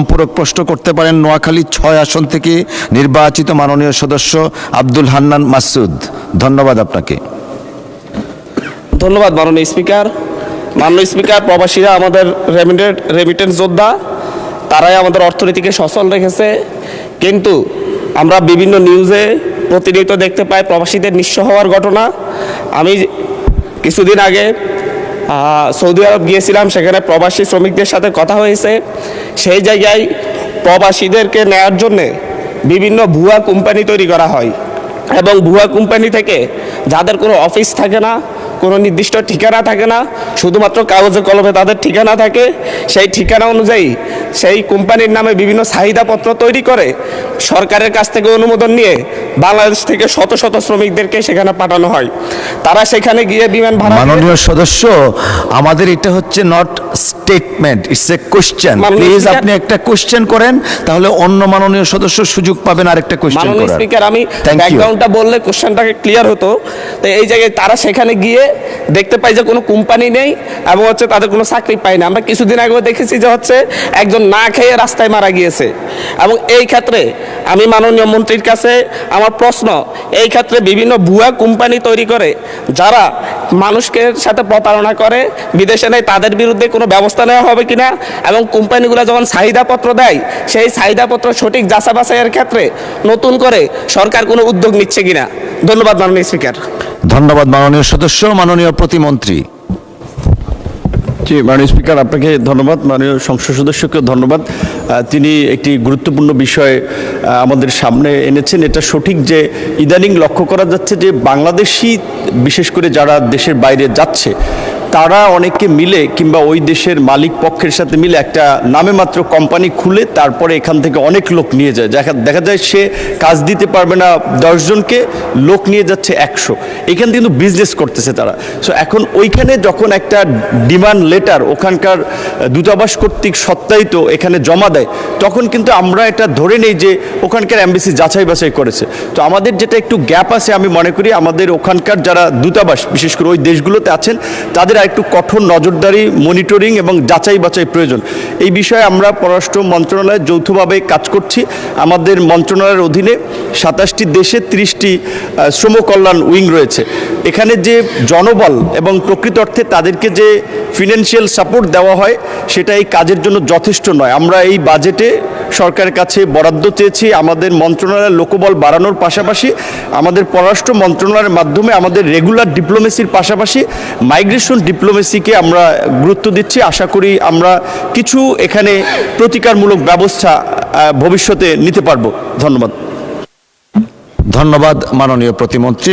সম্পূরক প্রশ্ন করতে পারেন নোয়াখালী ৬ আসন থেকে নির্বাচিত মাননীয় সদস্য আব্দুল হান্নান মাসুদ। ধন্যবাদ আপনাকে। ধন্যবাদ মাননীয় স্পিকার। মাননীয় স্পিকার, প্রবাসীরা আমাদের রেমিটেন্স যোদ্ধা, তারাই আমাদের অর্থনীতিকে সচল রেখেছে, কিন্তু আমরা বিভিন্ন নিউজে প্রতিনিয়ত দেখতে পাই প্রবাসীদের নিঃস্ব হওয়ার ঘটনা। আমি কিছুদিন আগে সৌদি আরব গিয়েছিলাম, সেখানে প্রবাসী শ্রমিকদের সাথে কথা হয়েছে। সেই জায়গায় প্রবাসীদেরকে নেওয়ার জন্যে বিভিন্ন ভুয়া কোম্পানি তৈরি করা হয়, এবং ভুয়া কোম্পানি থেকে যাদের কোনো অফিস থাকে না, কোনো নির্দিষ্ট ঠিকানা থাকে না, শুধুমাত্র কাগজে কলমে তাদের ঠিকানা থাকে, সেই ঠিকানা অনুযায়ী সেই কোম্পানির নামে বিভিন্ন চাহিদাপত্র তৈরি করে সরকারের কাছ থেকে অনুমোদন নিয়ে বাংলাদেশ থেকে শত শত শ্রমিকদেরকে সেখানে পাঠানো হয়। তারা সেখানে গিয়ে বিমান ভাড়া। মাননীয় সদস্য, আমাদের এটা হচ্ছে not statement, it's a question. Please আপনি একটা কোশ্চেন করেন, তাহলে অন্য মাননীয় সদস্য সুযোগ পাবেন আরেকটা কোশ্চেন করার। মাননীয় স্পিকার, আমি ব্যাকগ্রাউন্ডটা বললে কোশ্চেনটাকে ক্লিয়ার হতো। তো এই জায়গায় তারা সেখানে গিয়ে দেখতে পাই যে কোনো কোম্পানি নেই, এবং হচ্ছে তাদের কোনো চাকরি পায় না। আমরা কিছুদিন আগেও দেখেছি যে হচ্ছে একজন না খেয়ে রাস্তায় মারা গিয়েছে। এবং এই ক্ষেত্রে আমি মাননীয় মন্ত্রীর কাছে আমার প্রশ্ন, এই ক্ষেত্রে বিভিন্ন ভুয়া কোম্পানি তৈরি করে যারা মানুষকে সাথে প্রতারণা করে বিদেশে নেয়, তাদের বিরুদ্ধে কোনো ব্যবস্থা নেওয়া হবে কিনা, এবং কোম্পানিগুলো যখন চাহিদাপত্র দেয় সেই চাহিদাপত্র সঠিক যাচাই বাছাইয়ের ক্ষেত্রে নতুন করে সরকার কোনো উদ্যোগ নিচ্ছে কিনা। ধন্যবাদ মাননীয় স্পিকার। ধন্যবাদ মাননীয় সদস্য। মাননীয় প্রতিমন্ত্রী। জি, মাননীয় স্পিকার, আপনাকে ধন্যবাদ। মাননীয় সংসদ সদস্যকেও ধন্যবাদ। তিনি একটি গুরুত্বপূর্ণ বিষয় আমাদের সামনে এনেছেন। এটা সঠিক যে ইদানিং লক্ষ্য করা যাচ্ছে যে বাংলাদেশি, বিশেষ করে যারা দেশের বাইরে যাচ্ছে, তারা অনেকে মিলে কিংবা ওই দেশের মালিক পক্ষের সাথে মিলে একটা নামে মাত্র কোম্পানি খুলে তারপরে এখান থেকে অনেক লোক নিয়ে যায়। দেখা যায় সে কাজ দিতে পারবে না 10 জনকে, লোক নিয়ে যাচ্ছে 100। এখান থেকে কিন্তু বিজনেস করতেছে তারা। সো এখন ওইখানে যখন একটা ডিমান্ড লেটার ওখানকার দূতাবাস কর্তৃক সত্যায়িত এখানে জমা দেয়, তখন কিন্তু আমরা এটা ধরে নেই যে ওখানকার এমবাসি যাচাই বাছাই করেছে। তো আমাদের যেটা একটু গ্যাপ আছে, আমি মনে করি আমাদের ওখানকার যারা দূতাবাস বিশেষ করে ওই দেশগুলোতে আছেন, তাদের একটু কঠোর নজরদারি, মনিটরিং এবং যাচাই বাছাই প্রয়োজন। এই বিষয়ে আমরা পররাষ্ট্র মন্ত্রণালয়ে যৌথভাবে কাজ করছি। আমাদের মন্ত্রণালয়ের অধীনে 27টি দেশে 30টি শ্রম কল্যাণ উইং রয়েছে। এখানে যে জনবল এবং প্রকৃত অর্থে তাদেরকে যে ফিনান্সিয়াল সাপোর্ট দেওয়া হয়, সেটা এই কাজের জন্য যথেষ্ট নয়। আমরা এই বাজেটে সরকারের কাছে বরাদ্দ চেয়েছি আমাদের মন্ত্রণালয়ের লোকবল বাড়ানোর পাশাপাশি আমাদের পররাষ্ট্র মন্ত্রণালয়ের মাধ্যমে আমাদের রেগুলার ডিপ্লোমেসির পাশাপাশি মাইগ্রেশন ডিপ্লোমেসিকে আমরা গুরুত্ব দিচ্ছি। আশা করি আমরা কিছু এখানে প্রতিকারমূলক ব্যবস্থা ভবিষ্যতে নিতে পারব। ধন্যবাদ। ধন্যবাদ মাননীয় প্রতিমন্ত্রী।